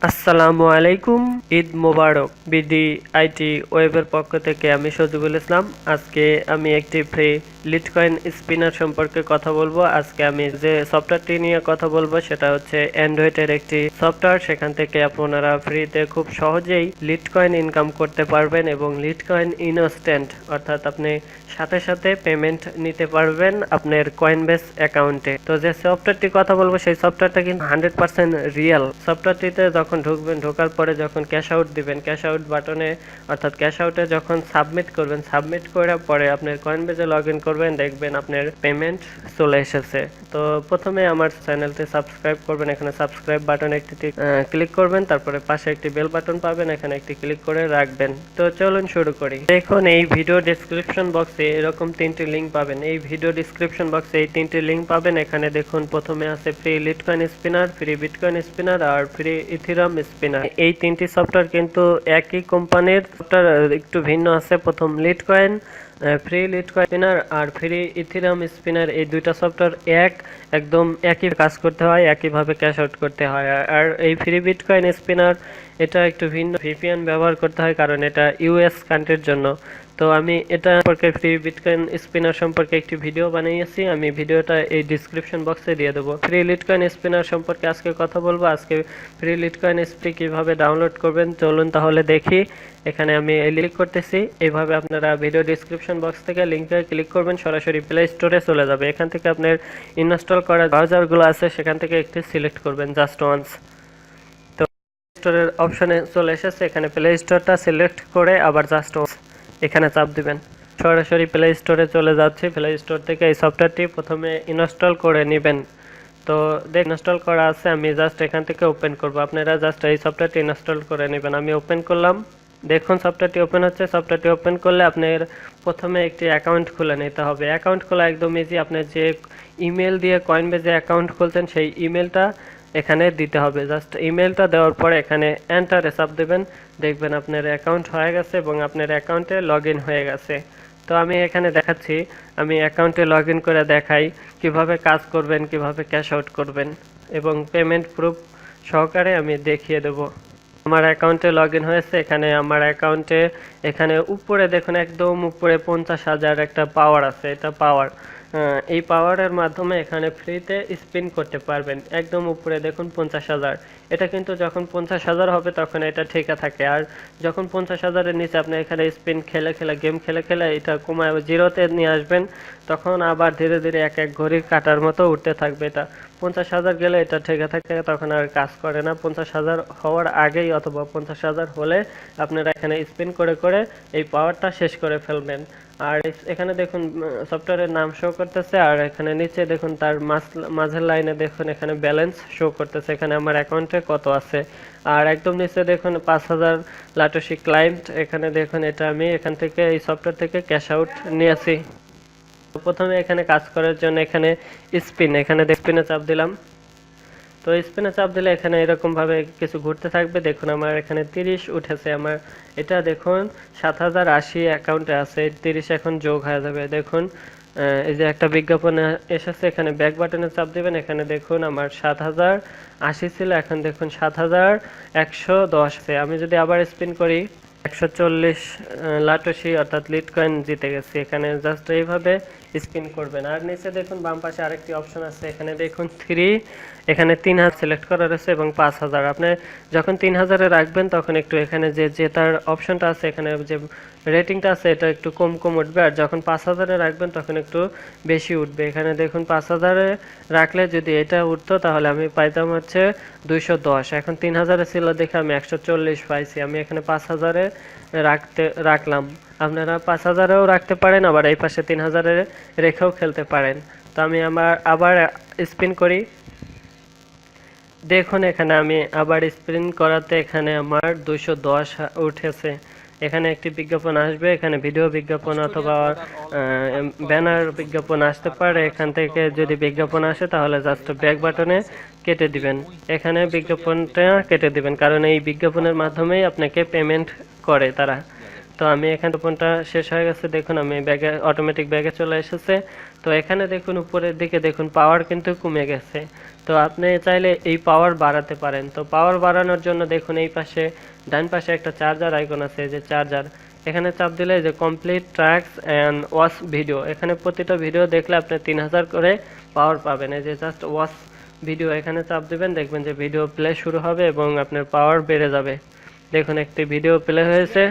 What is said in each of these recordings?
আসসালামু আলাইকুম, ঈদ মোবারক। BD IT ওয়েবের পক্ষ থেকে আমি সজিবুল ইসলাম। আজকে আমি একটি ফ্রি লিটকয়েন স্পিনার সম্পর্কে কথা বলবো। আজকে আমি যে সফটওয়্যারটি নিয়ে কথা বলবো সেটা হচ্ছে অ্যান্ড্রয়েডের একটি সফটওয়্যার। সেখান থেকে আপনারা ফ্রিতে খুব সহজেই লিটকয়েন ইনকাম করতে পারবেন এবং লিটকয়েন ইনস্ট্যান্ট অর্থাৎ আপনি সাথে সাথে পেমেন্ট নিতে পারবেন আপনার কয়েনবেস অ্যাকাউন্টে। তো যে সফটওয়্যারটি কথা বলবো সেই সফটওয়্যারটা কিন্তু 100% রিয়েল। সফটওয়্যারটিতে যখন ঢুকবেন, ঢোকার পরে যখন ক্যাশ আউট দিবেন, ক্যাশ আউট বাটনে অর্থাৎ ক্যাশ আউটে যখন সাবমিট করবেন, সাবমিট করার পরে আপনার কয়েনবেসে লগ ইন করবেন, দেখবেন আপনার পেমেন্ট চলে এসেছে। তো প্রথমে আমার চ্যানেলটি সাবস্ক্রাইব করবেন, এখানে সাবস্ক্রাইব বাটনে একটি ক্লিক করবেন, তারপরে পাশে একটি বেল বাটন পাবেন, এখানে একটি ক্লিক করে রাখবেন। তো চলুন শুরু করি। দেখুন এই ভিডিও ডেসক্রিপশন বক্সে এরকম তিনটি লিঙ্ক পাবেন। এই ভিডিও ডেসক্রিপশন বক্সে এই তিনটি লিঙ্ক পাবেন। এখানে দেখুন প্রথমে আছে free litecoin spinner, free bitcoin spinner আর ফ্রি ইথেরিয়াম স্পিনার। এই তিনটি সফটওয়্যার কিন্তু একই কোম্পানির, সফটওয়্যার একটু ভিন্ন আছে। প্রথম লিটকয়েন, ফ্রি লিটকয়েন স্পিনার আর ফ্রি ইথেরিয়াম স্পিনার, এই দুইটা সফটওয়্যার একদম একই কাজ করতে হয়, একইভাবে ক্যাশ আউট করতে হয়। আর এই ফ্রি বিটকয়েন স্পিনার এটা একটু ভিন্ন, ভিপিএন ব্যবহার করতে হয় কারণ এটা ইউএস কান্ট্রির জন্য। তো আমি এটা সম্পর্কে ফ্রি বিটকয়েন স্পিনার সম্পর্কে একটি ভিডিও বানিয়েছি, আমি ভিডিওটা এই ডিসক্রিপশন বক্সে দিয়ে দেবো। ফ্রি লিটকয়েন স্পিনার সম্পর্কে আজকে কথা বলবো। আজকে ফ্রি লিটকয়েন স্পি কিভাবে ডাউনলোড করবেন চলুন তাহলে দেখি। এখানে আমি ক্লিক করতেছি, এইভাবে আপনারা ভিডিও ডিসক্রিপশন বক্স থেকে লিঙ্কে ক্লিক করবেন, সরাসরি প্লে স্টোরে চলে যাবে। এখান থেকে আপনার ইনস্টল করা ব্রাউজারগুলো আছে সেখান থেকে একটি সিলেক্ট করবেন জাস্ট ওয়ান্স। তো স্টোরের অপশনে চলে এসেছে, এখানে প্লে স্টোরটা সিলেক্ট করে আবার জাস্ট ওয়ান্স এখানে চাপ দিবেন, সরাসরি প্লে স্টোরে চলে যাচ্ছে। প্লে স্টোর থেকে এই সফটওয়্যারটি প্রথমে ইনস্টল করে নেবেন। তো ইনস্টল করা আছে, আমি জাস্ট এখান থেকে ওপেন করব। আপনারা জাস্ট এই সফটওয়্যারটি ইনস্টল করে নেবেন। আমি ওপেন করলাম, দেখুন সফটওয়্যারটি ওপেন হচ্ছে। সফটওয়্যারটি ওপেন করলে আপনার প্রথমে একটি অ্যাকাউন্ট খুলে নিতে হবে। অ্যাকাউন্ট খোলা একদম ইজি। আপনি যে ইমেল দিয়ে কয়েনবেজে অ্যাকাউন্ট খুলতেন সেই ইমেলটা এখানে দিতে হবে। জাস্ট ইমেলটা দেওয়ার পরে এখানে এন্টারে চাপ দেবেন, দেখবেন আপনার অ্যাকাউন্ট হয়ে গেছে এবং আপনার অ্যাকাউন্টে লগ ইন হয়ে গেছে। তো আমি এখানে দেখাচ্ছি, আমি অ্যাকাউন্টে লগ ইন করে দেখাই কিভাবে কাজ করবেন, কিভাবে ক্যাশ আউট করবেন এবং পেমেন্ট প্রুফ সহকারে আমি দেখিয়ে দেব। আমার অ্যাকাউন্টে লগ ইন হয়েছে। এখানে আমার অ্যাকাউন্টে এখানে উপরে দেখুন, একদম উপরে 50,000 একটা পাওয়ার আছে। এটা পাওয়ার, এই পাওয়ারের মাধ্যমে এখানে ফ্রিতে স্পিন করতে পারবেন। একদম উপরে দেখুন 50,000। এটা কিন্তু যখন 50,000 হবে তখন এটা ঠিক থাকে, আর যখন 50,000-এর নিচে আপনি এখানে স্পিন খেলে খেলে, গেম খেলে খেলে এটা কমায় জিরোতে নিয়ে আসবেন, তখন আবার ধীরে ধীরে এক এক ঘড়ির কাটার মতো উঠতে থাকবে। এটা 50,000 গেলে এটা ঠিক থাকে, তখন আর কাজ করে না। 50,000 হওয়ার আগেই অথবা 50,000 হলে আপনারা এখানে স্পিন করে করে এই পাওয়ারটা শেষ করে ফেলবেন। আর এখানে দেখুন সফটওয়্যারের নাম শো করতেছে, আর এখানে নিচে দেখুন তার মাঝের লাইনে দেখুন এখানে ব্যালেন্স শো করতেছে, এখানে আমার অ্যাকাউন্টে কত আছে। আর একদম নিচে দেখুন 5,000 লাটোসি ক্লাইম্ট। এখানে দেখুন এটা আমি এখান থেকে এই সফটওয়্যার থেকে ক্যাশ আউট নিয়েছি। প্রথমে এখানে কাজ করার জন্য এখানে স্পিন, এখানে স্পিনে চাপ দিলাম। তো স্পিনে চাপ দিলে এখানে এরকম ভাবে কিছু ঘুরতে থাকবে। দেখুন আমার এখানে 30 উঠেছে। আমার এটা দেখুন 7,080 অ্যাকাউন্টে আছে, 30 এখন যোগ হয়ে যাবে। দেখুন এই যে একটা বিজ্ঞাপন এসেছে, এখানে ব্যাক বাটনে চাপ দিবেন। এখানে দেখুন আমার 7,080 ছিল, এখন দেখুন 7,110 আছে। আমি যদি আবার স্পিন করি 140 লাটোসি অর্থাৎ লিটকয়েন জিতে গেছি। এখানে জাস্ট এইভাবে স্পিন করবেন। আর নিচে দেখুন বাম পাশে আরেকটি অপশন আছে, এখানে দেখুন 3, এখানে 3,000 সিলেক্ট করা রয়েছে এবং 5,000। আপনি যখন 3,000-এ রাখবেন তখন একটু এখানে যে জেতার অপশনটা আছে, এখানে যে রেটিংটা আছে এটা একটু কম কম উঠবে, আর যখন 5,000-এ রাখবেন তখন একটু বেশি উঠবে। এখানে দেখুন 5,000-এ রাখলে যদি এটা উঠতো তাহলে আমি পাইতাম হচ্ছে 210। এখন 3,000-এ ছিল দেখে আমি 140 পাইছি। আমি এখানে 5,000-এ রাখলাম। আপনারা 5,000-এও রাখতে পারেন, আবার এই পাশে 3,000-এ রেখেও খেলতে পারেন। তো আমি আবার স্পিন করি। দেখুন এখানে আমি আবার স্পিন করাতে এখানে আমার 210 উঠেছে। এখানে একটি বিজ্ঞাপন আসবে, এখানে ভিডিও বিজ্ঞাপন অথবা ব্যানার বিজ্ঞাপন আসতে পারে। এখান থেকে যদি বিজ্ঞাপন আসে তাহলে জাস্ট ব্যাক বাটনে কেটে দিবেন, এখানে বিজ্ঞাপনটা কেটে দিবেন, কারণ এই বিজ্ঞাপনের মাধ্যমেই আপনাকে পেমেন্ট করে তারা। তো আমি এখানে কুপনটা শেষ হয়ে গেছে, দেখুন আমি ব্যাগে অটোমেটিক ব্যাগে চলে এসেছে। তো এখানে দেখুন উপরের দিকে দেখুন পাওয়ার কিন্তু কমে গেছে। তো আপনি চাইলে এই পাওয়ার বাড়াতে পারেন। তো পাওয়ার বাড়ানোর জন্য দেখুন এই পাশে ডান পাশে একটা চার্জার আইকন আছে, যে চার্জার, এখানে চাপ দিলে যে complete tracks and watch video, এখানে প্রতিটা ভিডিও দেখলে আপনি 3000 করে পাওয়ার পাবেন। এই যে জাস্ট ওয়াচ ভিডিও এখানে চাপ দিবেন, দেখবেন যে ভিডিও প্লে শুরু হবে এবং আপনার পাওয়ার বেড়ে যাবে। দেখুন একটি ভিডিও প্লে হয়েছে।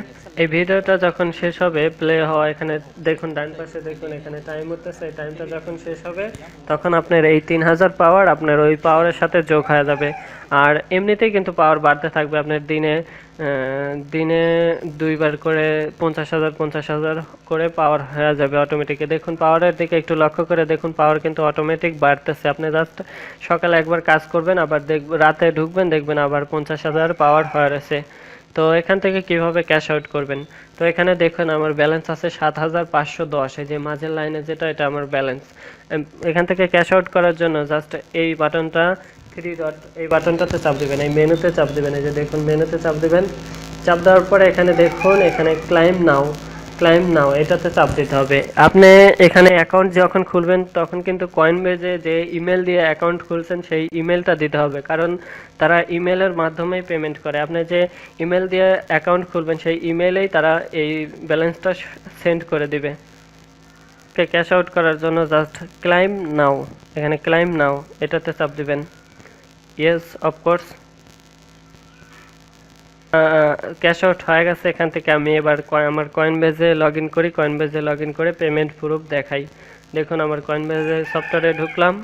এই ভিডিওটা যখন শেষ হবে প্লে হওয়া, এখানে দেখুন ডান পাশে দেখুন এখানে টাইম হতেছে। এই টাইমটা যখন শেষ হবে তখন আপনার এই 3000 পাওয়ার আপনার ওই পাওয়ারের সাথে যোগ হয়ে যাবে। আর এমনিতেই কিন্তু পাওয়ার বাড়তে থাকবে, আপনার দিনে দিনে 2বার করে 50,000 করে পাওয়ার হয়ে যাবে অটোমেটিক। দেখুন পাওয়ারের দিকে একটু লক্ষ্য করে দেখুন, পাওয়ার কিন্তু অটোমেটিক বাড়তেছে। আপনি জাস্ট সকালে একবার কাজ করবেন, আবার রাতে ঢুকবেন, দেখবেন আবার 50,000 পাওয়ার হয়ে গেছে। তো এখান থেকে কিভাবে ক্যাশ আউট করবেন, তো এখানে দেখুন আমার ব্যালেন্স আছে 7510, এই যে মাঝের লাইনে যেটা, এটা আমার ব্যালেন্স। এখান থেকে ক্যাশ আউট করার জন্য জাস্ট এই বাটনটা, থ্রি ডট, এই বাটনটাতে চাপ দিবেন, এই মেনুতে চাপ দিবেন, এই যে দেখুন মেনুতে চাপ দিবেন। চাপ দেওয়ার পরে এখানে দেখুন এখানে ক্লাইম নাও এটাতে চাপ দিতে হবে। আপনি এখানে অ্যাকাউন্ট যখন খুলবেন তখন কিন্তু কয়েনবেজে যে ইমেল দিয়ে অ্যাকাউন্ট খুলছেন সেই ইমেলটা দিতে হবে, কারণ তারা ইমেলের মাধ্যমেই পেমেন্ট করে। আপনি যে ইমেল দিয়ে অ্যাকাউন্ট খুলবেন সেই ইমেলেই তারা এই ব্যালেন্সটা সেন্ড করে দিবে। ক্যাশ আউট করার জন্য জাস্ট এখানে ক্লাইম নাও এটাতে চাপ দিবেন। ইয়েস অফকোর্স, ক্যাশ আউট হয়ে গেছে। এখান থেকে আমি এবার আমার কয়েনবেজে লগ ইন করি, কয়েনবেজে লগ ইন করে পেমেন্ট প্রুফ দেখাই। দেখুন আমার কয়েনবেজে সফটওয়্যারে ঢুকলাম।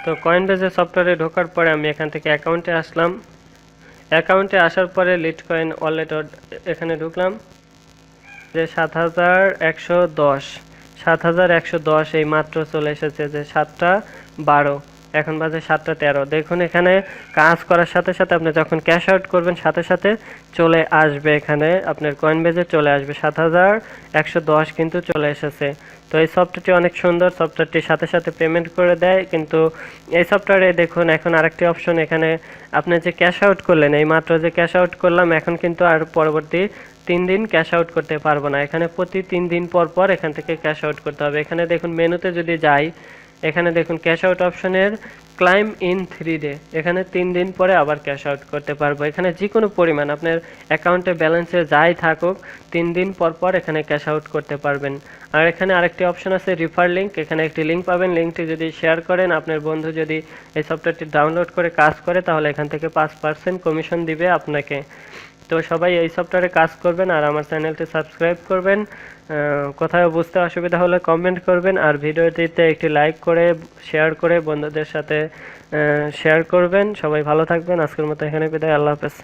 তো কয়েনবেজে সফটওয়্যারে ঢোকার পরে আমি এখান থেকে অ্যাকাউন্টে আসলাম। অ্যাকাউন্টে আসার পরে লিটকয়েন ওয়ালেট এখানে ঢুকলাম, যে 7110 এই মাত্র চলে এসেছে, যে 7টা 12, এখন বাজে 7টা 13। দেখুন এখানে কাজ করার সাথে সাথে আপনি যখন ক্যাশ আউট করবেন সাথে সাথে চলে আসবে, এখানে আপনার কয়েনবেজে চলে আসবে 7110 কিন্তু চলে এসেছে। তো এই সফটওয়্যারটি অনেক সুন্দর, সফটওয়্যারটির সাথে সাথে পেমেন্ট করে দেয়। কিন্তু এই সফটওয়্যারে দেখুন এখন আরেকটি অপশন, এখানে আপনি যে ক্যাশ আউট করলেন, এই মাত্র যে ক্যাশ আউট করলাম, এখন কিন্তু আর পরবর্তী 3 দিন ক্যাশ আউট করতে পারবো না। এখানে প্রতি 3 দিন পর পর এখান থেকে ক্যাশ আউট করতে হবে। এখানে দেখুন মেনুতে যদি যাই, এখানে দেখুন ক্যাশ আউট অপশনের ক্লাইম ইন 3 ডে, এখানে 3 দিন পরে আবার ক্যাশ আউট করতে পারবো। এখানে যে কোনো পরিমাণ আপনার অ্যাকাউন্টে ব্যালেন্সে যাই থাকুক 3 দিন পর পর এখানে ক্যাশ আউট করতে পারবেন। আর এখানে আরেকটি অপশন আছে রিফার লিঙ্ক, এখানে একটি লিঙ্ক পাবেন, লিঙ্কটি যদি শেয়ার করেন, আপনার বন্ধু যদি এই সফটওয়্যারটি ডাউনলোড করে কাজ করে, তাহলে এখান থেকে 5% কমিশন দিবে আপনাকে। তো সবাই এই সফটওয়্যারে কাজ করবেন আর আমার চ্যানেলটি সাবস্ক্রাইব করবেন। কোথাও বুঝতে অসুবিধা হলে কমেন্ট করবেন, আর ভিডিওটিতে একটি লাইক করে শেয়ার করে বন্ধুদের সাথে শেয়ার করবেন। সবাই ভালো থাকবেন, আজকের মতো এখানে বিদায়, আল্লাহ হাফেজ।